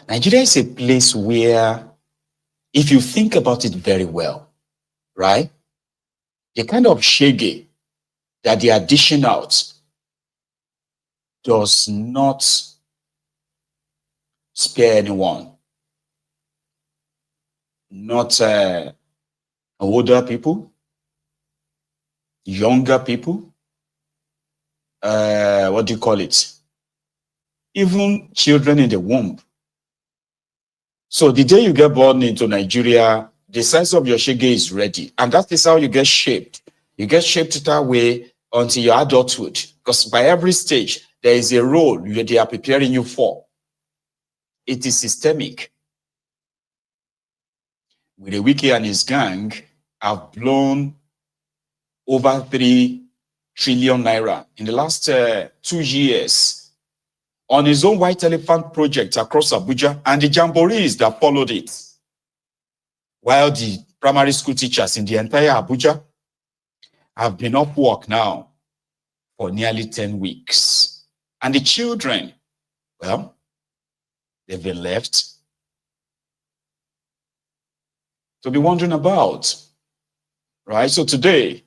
Nigeria is a place where, if you think about it very well, right, the kind of shege that they are dishing out does not spare anyone. Not older people, younger people, what do you call it? Even children in the womb. So the day you get born into Nigeria, the size of your shege is ready. And that is how you get shaped. You get shaped that way until your adulthood. Because by every stage, there is a role they are preparing you for. It is systemic. With the Wike and his gang have blown over 3 trillion naira in the last 2 years on his own white elephant project across Abuja and the jamborees that followed it. While the primary school teachers in the entire Abuja have been off work now for nearly 10 weeks. And the children, well, they've been left to be wondering about, right? So today,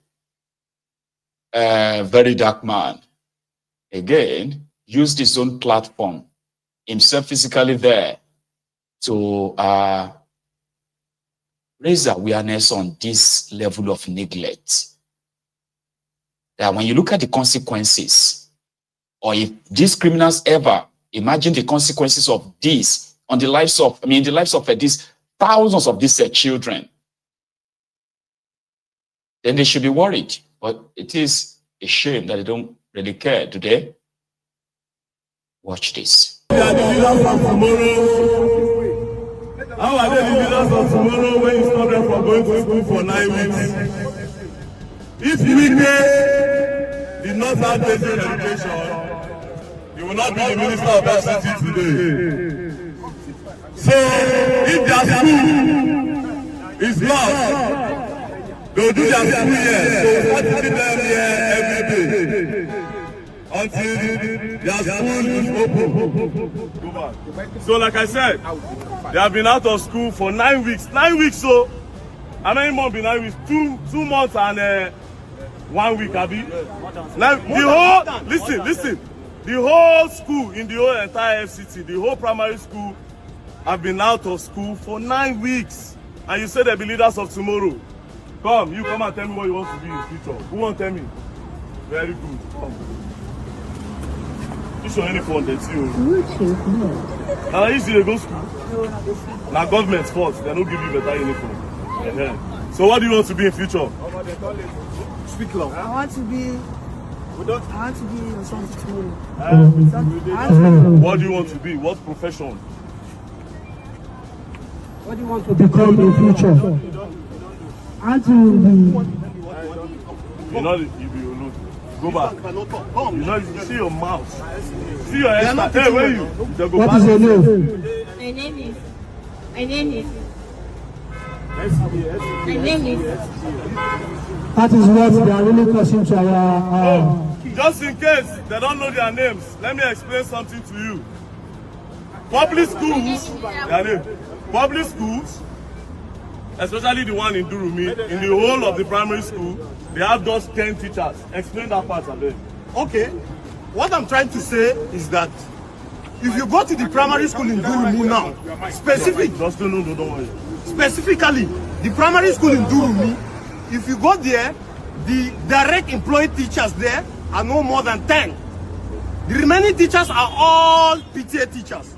VeryDarkMan, again, used his own platform, himself physically there, to raise awareness on this level of neglect. That when you look at the consequences, or if these criminals ever imagine the consequences of this on the lives of, these thousands of these children, then they should be worried. But it is a shame that they don't really care, do they? Watch this. They are the leaders of tomorrow. How are they the leaders of tomorrow when you stop them from going to school for 9 weeks? If Wike did not have basic education, he will not be the minister of FCT today. So, if their school is lost, they will do their school year. So, we start teaching them here every day until their school is open. So, like I said, they have been out of school for 9 weeks. 9 weeks, so how many months been 9 weeks? 2 months and 1 week, Abi. Like the whole, listen. The whole school in the whole entire FCT, the whole primary school, have been out of school for 9 weeks. And you say they'll be leaders of tomorrow. Come and tell me what you want to be in the future. Who won't tell me? Very good. Come. You show any phone that's you. Now you see they go school. Now government's fault. They don't give you better uniform. So what do you want to be in future? Speak loud. I want to be something tomorrow. What do you want to be? What profession? What do you want to become in the future? I want to be. You know, you be alone. Go back. You know, you see your mouth. See your head. Hey, where you? What is your name? My name is. That is what they are really causing to our. Just in case they don't know their names, let me explain something to you. Public schools, their name. Public schools, especially the one in Durumi, in the whole of the primary school, they have just 10 teachers. Explain that part of it. Okay. What I'm trying to say is that if you go to the primary school in Durumi now, Don't worry. Specifically, the primary school in Durumi, if you go there, the direct employed teachers there are no more than 10. The remaining teachers are all PTA teachers.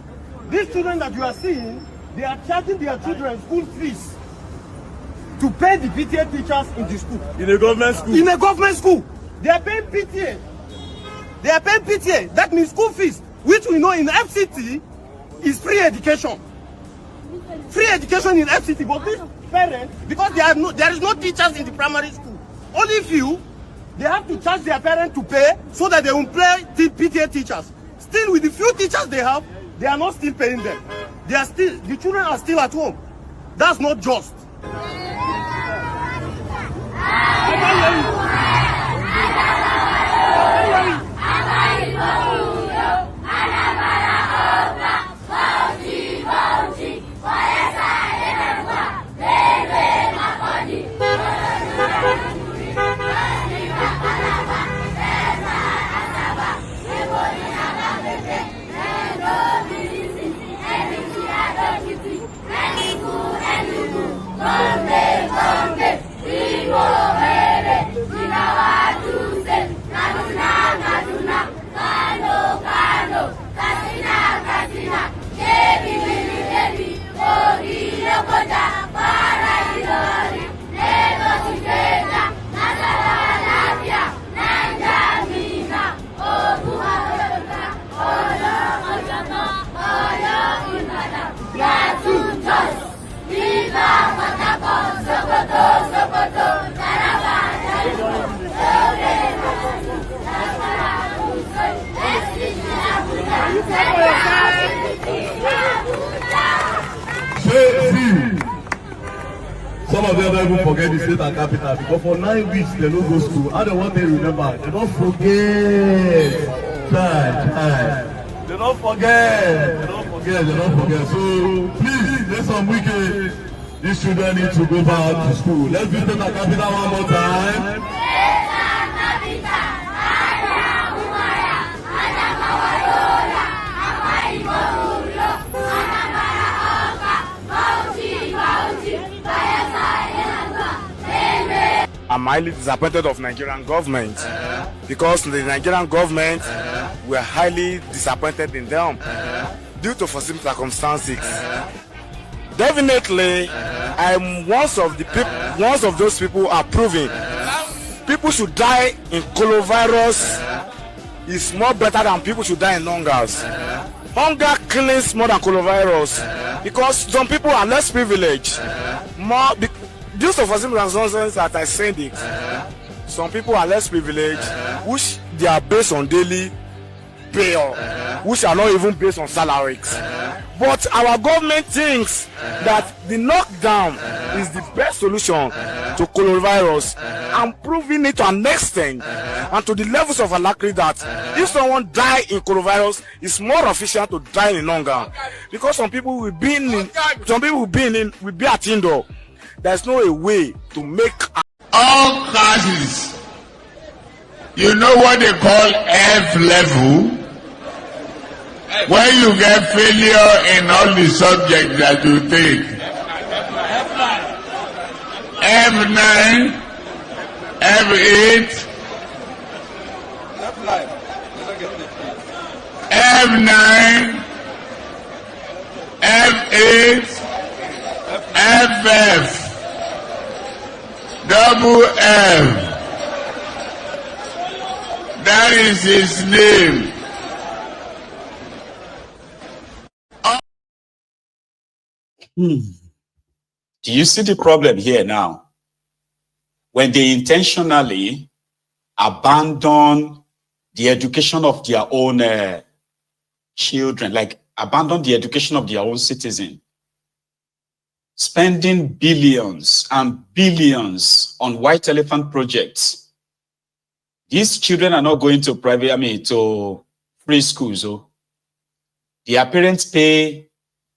These children that you are seeing, they are charging their children school fees to pay the PTA teachers in the school. In a government school? In a government school. They are paying PTA. They are paying PTA. That means school fees, which we know in FCT is free education. Free education in FCT, but these parents, because there is no teachers in the primary school, only few, they have to charge their parents to pay so that they will employ PTA teachers. Still, with the few teachers they have, they are not still paying them. The children are still at home. That's not just. some of them don't even forget the state and capital because for 9 weeks they don't go school. How they want to remember? They don't forget. They don't forget. So please, let's some wicked. These children need to go back to school. Let's do state and capital one more time. I'm highly disappointed of Nigerian government because the Nigerian government were highly disappointed in them due to foreseen circumstances. Definitely, I'm one of those people are proving people should die in coronavirus is more better than people should die in hungers. Hunger kills more than coronavirus because some people are less privileged. Due to foreseen circumstances that I said it, some people are less privileged, which they are based on daily pay, which are not even based on salaries. But our government thinks that the lockdown is the best solution to coronavirus and proving it to an extent and to the levels of alacrity that if someone die in coronavirus, it's more efficient to die in hunger because some people will be at indoor. There's no a way to make all classes. You know what they call F level? When you get failure in all the subjects that you take. F9, F8, F9, F8, FF. Double F. That is his name. Do you see the problem here now? When they intentionally abandon the education of their own children, like abandon the education of their own citizen, spending billions and billions on white elephant projects. These children are not going to to free schools. Oh. Their parents pay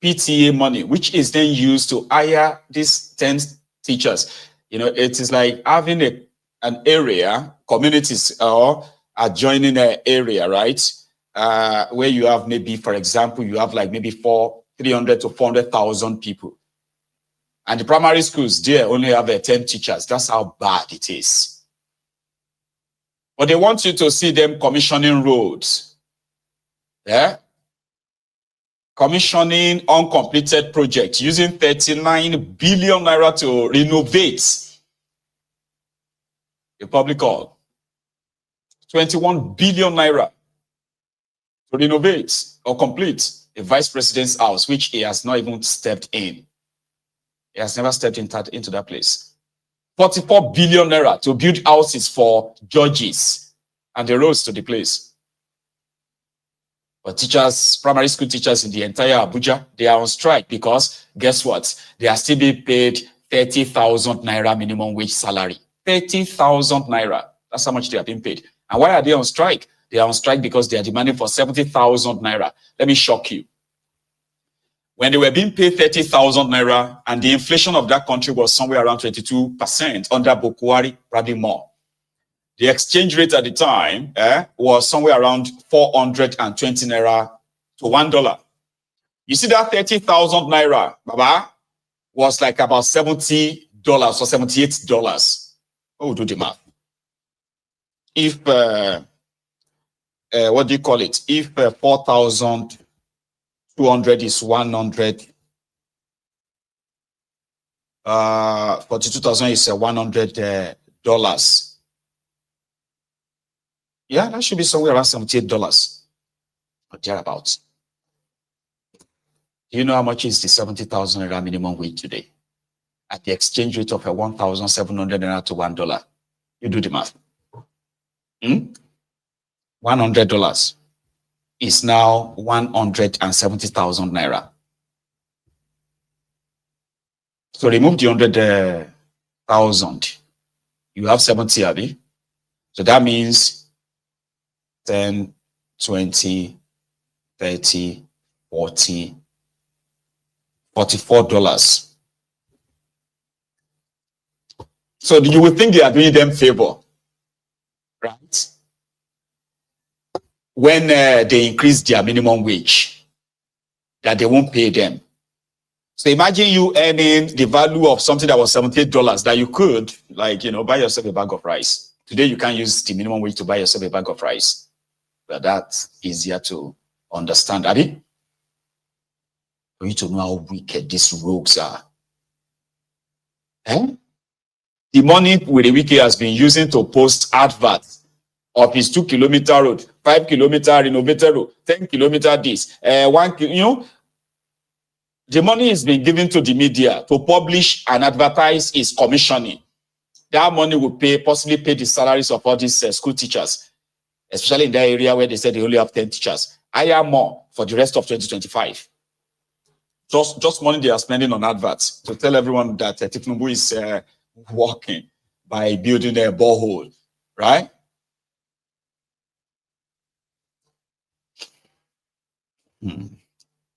PTA money, which is then used to hire these 10 teachers. You know, it is like having an area, communities or adjoining an area, right? Where you have maybe, for example, you have like maybe 300 to 400,000 people. And the primary schools there only have 10 teachers. That's how bad it is. But they want you to see them commissioning roads. Yeah? Commissioning uncompleted projects using 39 billion naira to renovate a public hall. 21 billion naira to renovate or complete a vice president's house, which he has not even stepped in. He has never stepped into that place. 44 billion naira to build houses for judges and the roads to the place. But teachers, primary school teachers in the entire Abuja, they are on strike because guess what? They are still being paid 30,000 naira minimum wage salary. 30,000 naira. That's how much they are being paid. And why are they on strike? They are on strike because they are demanding for 70,000 naira. Let me shock you. When they were being paid 30,000 naira and the inflation of that country was somewhere around 22% under Bukwari, probably more. The exchange rate at the time was somewhere around 420 naira to $1. You see that 30,000 naira, Baba, was like about $70 or $78. Oh, do the math. If, what do you call it? If 4,200 is 100, 42,000 is $100. Yeah, that should be somewhere around $78 or thereabouts. Do you know how much is the 70,000 naira minimum wage today? At the exchange rate of 1,700 naira to $1. You do the math. $100 is now 170,000 naira. So remove the 100 thousand. You have 70, Abby. So that means 10, 20, 30, 40, $44. So you would think they are doing them favor, right? When they increase their minimum wage, that they won't pay them. So imagine you earning the value of something that was $78 that you could, like, buy yourself a bag of rice. Today, you can't use the minimum wage to buy yourself a bag of rice. But that's easier to understand. Abi? For you to know how wicked these rogues are. The money with the Wike has been using to post adverts of his 2-kilometer road, 5-kilometer renovated road, 10-kilometer this, 1 the money is being given to the media to publish and advertise his commissioning. That money will possibly pay the salaries of all these school teachers, especially in that area where they said they only have 10 teachers. Hire more for the rest of 2025. Just money they are spending on adverts to tell everyone that Tinubu is working by building a borehole, right?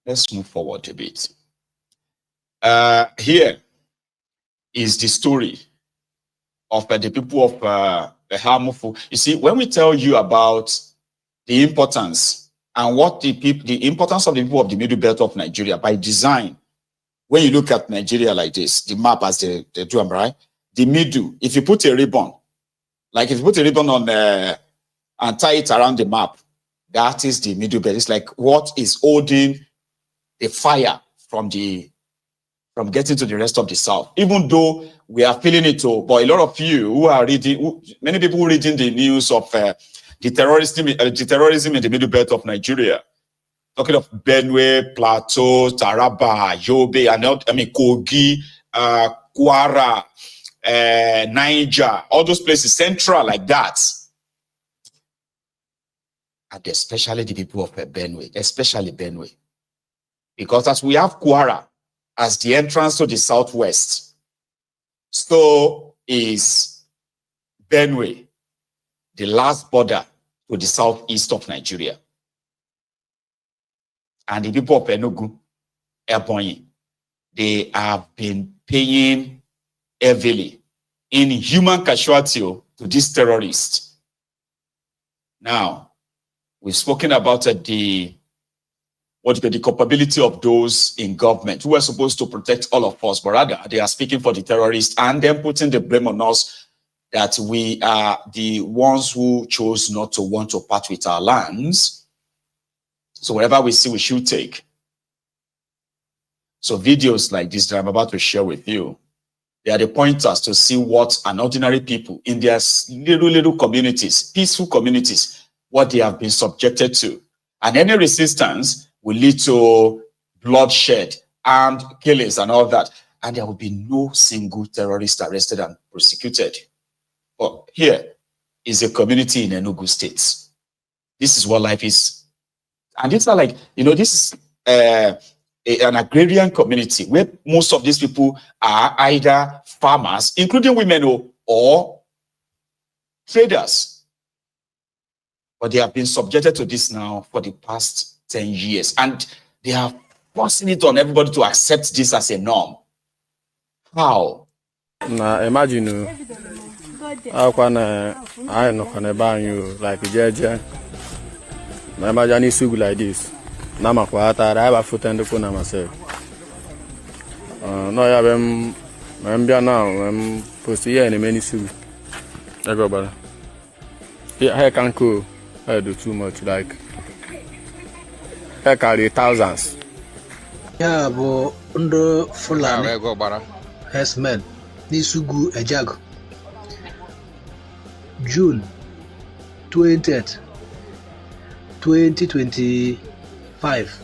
Let's move forward a bit. Here is the story of the people of the harmful. You see, when we tell you about the importance and what the importance of the people of the middle belt of Nigeria by design, when you look at Nigeria like this, the map as they do them, right? The middle, if you put a ribbon, like if you put a ribbon on and tie it around the map, that is the middle belt. It's like what is holding the fire from getting to the rest of the South. Even though we are feeling it too, but a lot of you who are reading, many people reading the news of the terrorism in the middle belt of Nigeria, talking of Benue, Plateau, Taraba, Yobe, and Kogi, Kwara, Niger, all those places, central like that. And especially the people of Benue, especially Benue. Because as we have Kwara as the entrance to the southwest, so is Benue, the last border to the southeast of Nigeria. And the people of Enugu, Ebonyi, they have been paying heavily in human casualty to these terrorists. Now, we've spoken about the culpability of those in government who are supposed to protect all of us, but rather they are speaking for the terrorists and then putting the blame on us that we are the ones who chose not to want to part with our lands. So whatever we see, we should take. So videos like this that I'm about to share with you, they are the pointers to see what an ordinary people in their little communities, peaceful communities, what they have been subjected to. And any resistance will lead to bloodshed, armed killings and all that. And there will be no single terrorist arrested and prosecuted. But here is a community in Enugu State. This is what life is. And it's not like, this is an agrarian community where most of these people are either farmers, including women or traders. But they have been subjected to this now for the past 10 years. And they are forcing it on everybody to accept this as a norm. How? Now imagine I know like JJ. Imagine Isugu like this. I have a foot and the phone myself. No, I'm now post here in many Isugu. I go better. Yeah, I can't go. I do too much. Like I carry thousands. Yeah, but under Fulani, Herdsmen, Isugu Ejag, June 20th, 2025.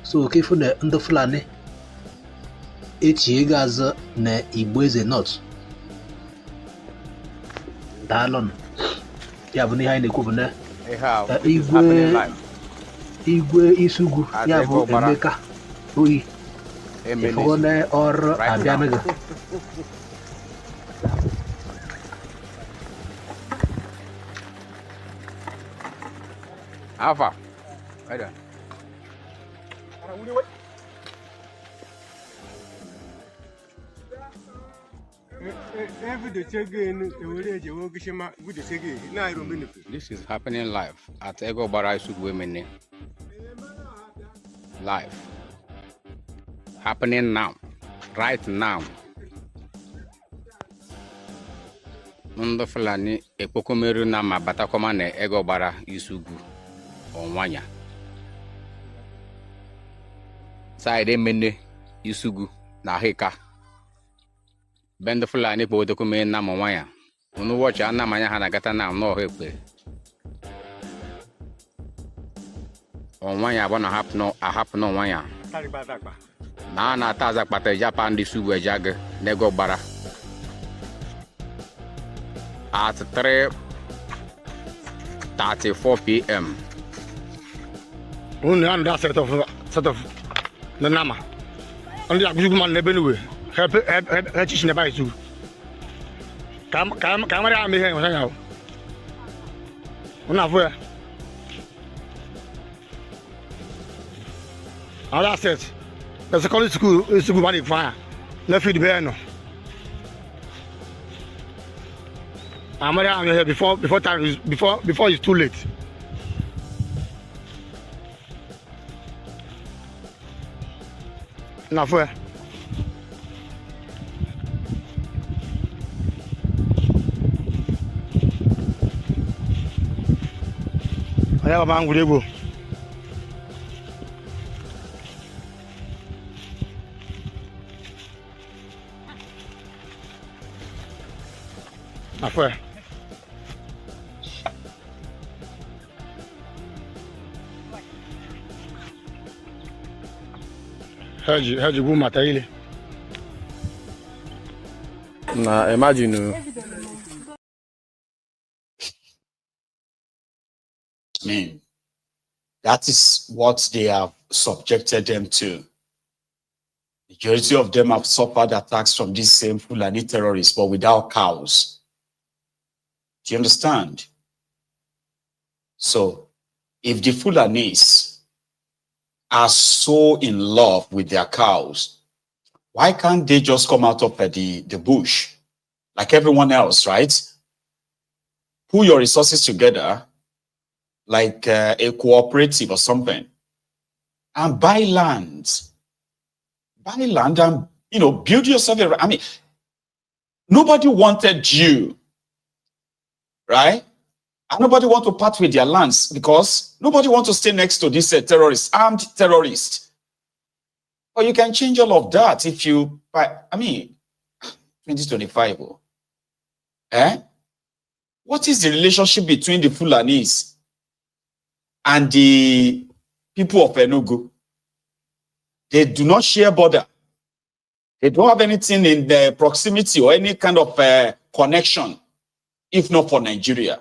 So okay for the under Fulani, 8 years na Ibweze not. Dalon. Yeah, but behind the cover Igwe Isugu, yeah, but Emeka, Ui, Ifone or Abianaga. Alpha. Right there. This is happening live at Ego Bara Women. Live. Happening now. Right now. Ndo Fulani ekpokomeru na mabatakoma na Ego Bara Isugu onwanya. Side mene Isugu na heka. Bend Fulani po dokumen na mwanya. Unu watch ana manya hanagata na no hepe. Onwanya bona hap no wanya. Na taza pata Japan Isugu ejage Nego Bara. At 3:34 p.m. Only under set of the Nama. Only a good man never knew. Help teaching the bicycle. Come, I'm here. Where? Other set. The secondary school is a good money fire. Left with the bear. I'm here before time before it's too late. Now where? I have a man with you. Now where? How'd you go, Mataile? Nah, imagine. Man, that is what they have subjected them to. Majority of them have suffered attacks from these same Fulani terrorists, but without cows. Do you understand? So, if the Fulanis are so in love with their cows, why can't they just come out of the bush like everyone else, right? Pull your resources together like a cooperative or something and buy land. Buy land and, build yourself. I mean, nobody wanted you, right? And nobody want to part with their lands because nobody want to stay next to this armed terrorist. But you can change all of that if you, 2025. What is the relationship between the Fulanis and the people of Enugu? They do not share border. They don't have anything in the proximity or any kind of connection, if not for Nigeria.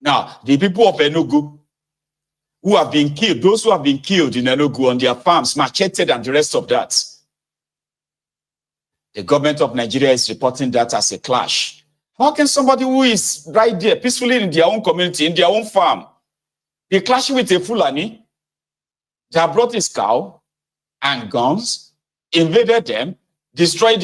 Now, the people of Enugu who have been killed, those who have been killed in Enugu on their farms, macheted and the rest of that, the government of Nigeria is reporting that as a clash. How can somebody who is right there peacefully in their own community, in their own farm, be clashing with a Fulani that brought his cow and guns, invaded them, destroyed their